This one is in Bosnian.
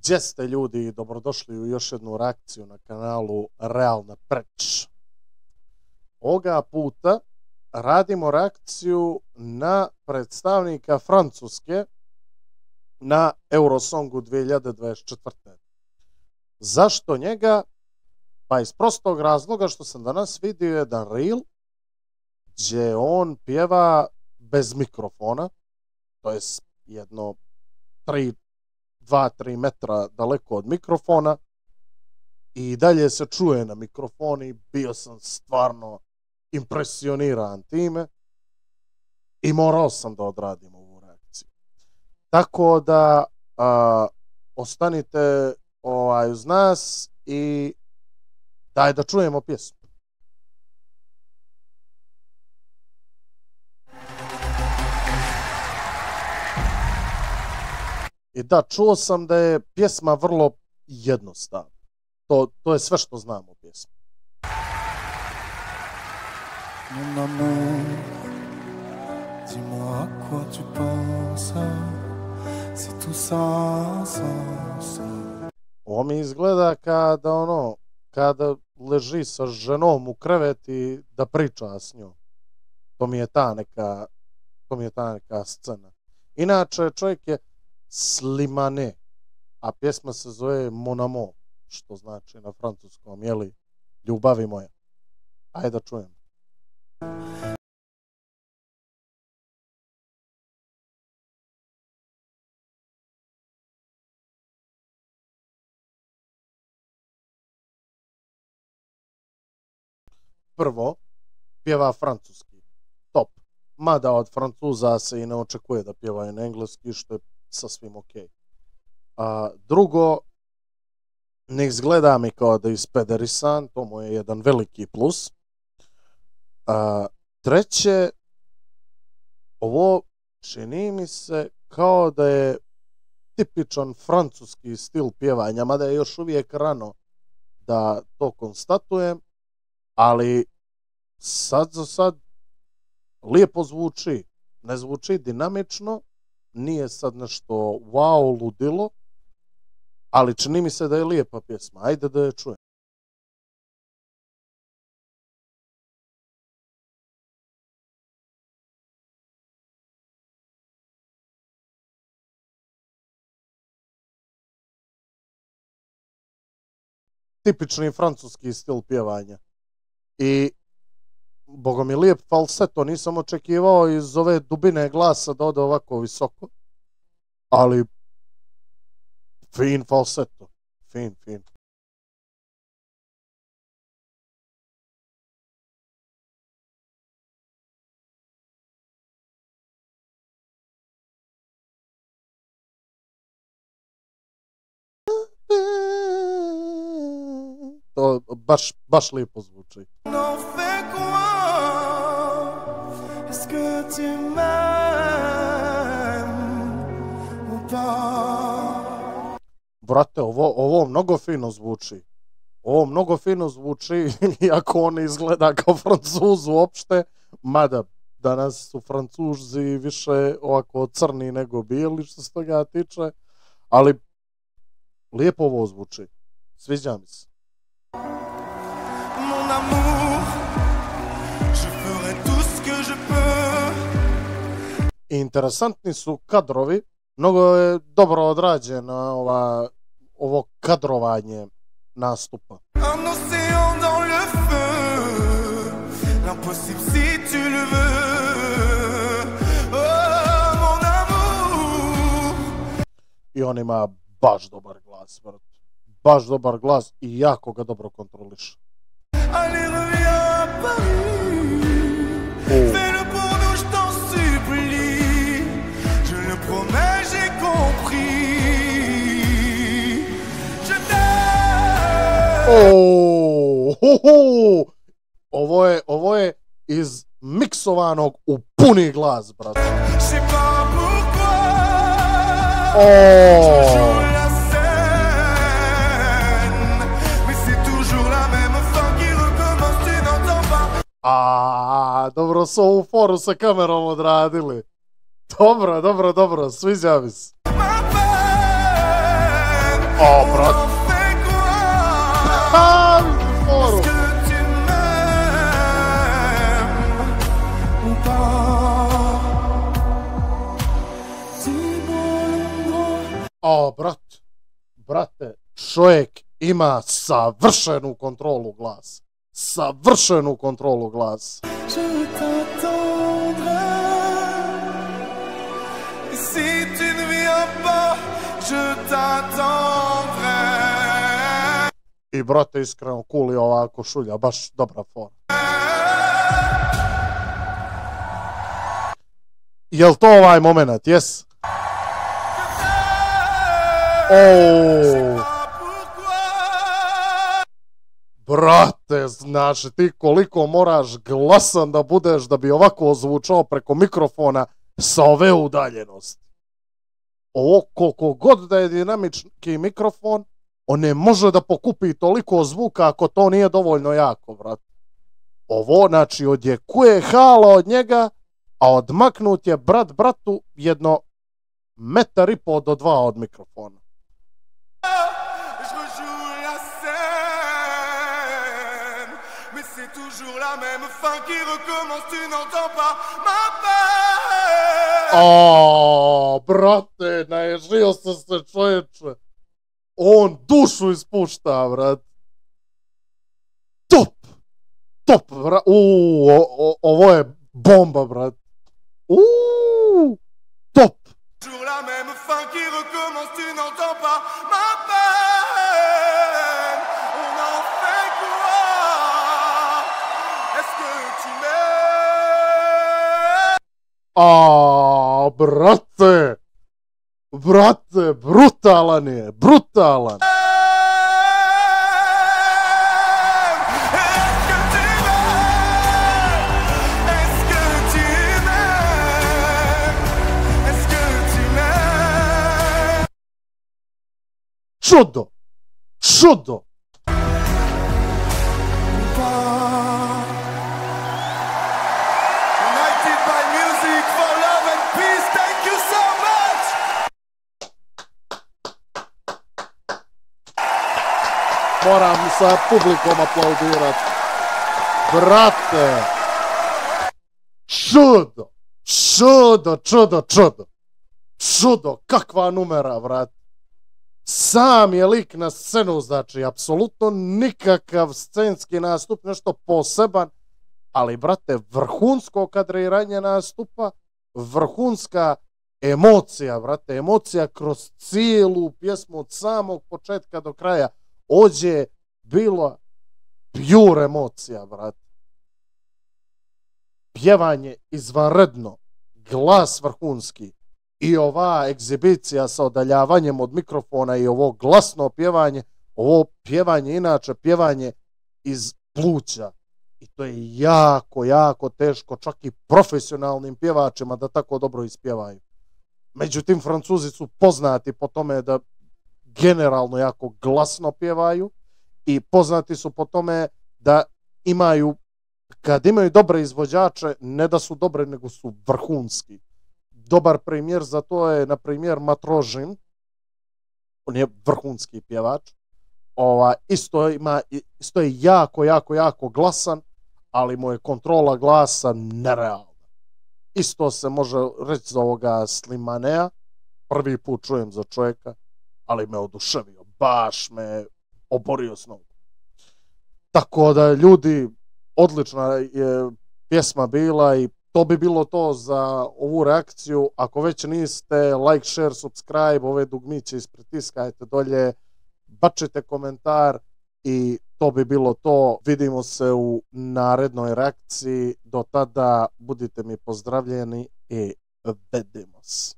Gdje ste ljudi? Dobrodošli u još jednu reakciju na kanalu Realna Preč. Ovoga puta radimo reakciju na predstavnika Francuske na Eurosongu 2024. Zašto njega? Pa iz prostog razloga što sam danas vidio jedan reel gdje on pjeva bez mikrofona, to je jedno 2-3 metra daleko od mikrofona i dalje se čuje na mikrofon i bio sam stvarno impresioniran time i morao sam da odradim ovu reakciju. Tako da ostanite uz nas i daj da čujemo pjesmu. I da, čuo sam da je pjesma vrlo jednostavna. To je sve što znam o pjesmi. Mon amour, dis-moi à quoi tu penses, si tout ça sens. Ovo mi izgleda kada leži sa ženom u kreveti da priča s njom. To mi je ta neka scena. Inače, čovjek je Slimane, a pjesma se zove Mon amour, što znači na francuskom, jeli, ljubavi moja. Ajde da čujem. Prvo, pjeva francuski, top. Mada od Francuza se i ne očekuje da pjevaju na engleski, što je sasvim ok. Drugo, ne izgleda mi kao da je ispederisan, to mu je jedan veliki plus. Treće, ovo čini mi se kao da je tipičan francuski stil pjevanja, mada je još uvijek rano da to konstatujem, ali sad za sad lijepo zvuči, ne zvuči dinamično, nije sad nešto wow ludilo, ali čini mi se da je lijepa pjesma. Ajde da je čujem. Tipični francuski stil pjevanja. I boga mi lijep falseto, nisam očekivao iz ove dubine glasa da ode ovako visoko, ali fin falseto, fin. To baš lijepo zvuči. Est-ce que tu m'aimes ou pas? Brate, ovo mnogo fino zvuči. Ovo mnogo fino zvuči, iako on izgleda kao Francuz uopšte, mada danas su Francuzi više ovako crni nego bijeli što se toga tiče, ali lijepo ovo zvuči. Sviđa mi se. Mon amour, je ferai tout ce que je peux. Interesantni su kadrovi, mnogo je dobro odrađeno ovo kadrovanje nastupa. Un océan dans le feu, l'impossible si tu le veux. Oh mon amour. I on ima baš dobar glas, baš dobar glas i jako ga dobro kontroliše. Allez, reviens à Paris. Fais-le pour nous, je t'en supplie. Je le promets, j'ai compris. Je t'aime. Ovo je iz miksovanog u puni glas, brate. Je sais pas pourquoi. Dobro su ovu foru sa kamerom odradili. Dobro, sviđa mi se. O, brat. O, brate, čovjek ima savršenu kontrolu glasa. Savršenu kontrolu glasa. I brate, iskreno, cool je ova košulja, baš dobra forma. Jel to ovaj moment, jes? Brate, znaš ti koliko moraš glasan da budeš da bi ovako ozvučao preko mikrofona sa ove udaljenosti. Ovo koliko god da je dinamički mikrofon, on ne može da pokupi toliko zvuka ako to nije dovoljno jako, brate. Ovo, znači, odjekuje hala od njega, a odmaknut je brat bratu jedno 1,5 do 2 od mikrofona. O, brate, naježio sam se, čovječe. On dušu ispušta, brat. Top, brat. Ovo je bomba, brat. Top. A, brate, brutalan je, brutalan. Čudo. Moram sa publikom aplaudirati. Brate. Čudo, kakva numera, brate. Sam je lik na scenu, znači, apsolutno nikakav scenski nastup, nešto poseban, ali, brate, vrhunsko kadriranje nastupa, vrhunska emocija, brate, emocija kroz cijelu pjesmu od samog početka do kraja. Ovdje je bila pure emocija, brate. Pjevanje izvanredno, glas vrhunski i ova egzibicija sa odaljavanjem od mikrofona i ovo glasno pjevanje, ovo pjevanje inače pjevanje iz pluća. I to je jako teško čak i profesionalnim pjevačima da tako dobro ispjevaju. Međutim, Francuzi su poznati po tome da generalno jako glasno pjevaju i poznati su po tome da imaju, kad imaju dobre izvođače, ne da su dobre, nego su vrhunski. Dobar primjer za to je, na primjer, Matrožin. On je vrhunski pjevač. Isto je jako glasan, ali mu je kontrola glasa nerealna. Isto se može reći za ovoga Slimanea. Prvi put čujem za čovjeka, ali me oduševio. Baš me oborio s nogu. Tako da, ljudi, odlična je pjesma bila i to bi bilo to za ovu reakciju. Ako već niste, like, share, subscribe, ove dugmiće ispritiskajte dolje, bačite komentar i to bi bilo to. Vidimo se u narednoj reakciji. Do tada budite mi pozdravljeni i vidimo se.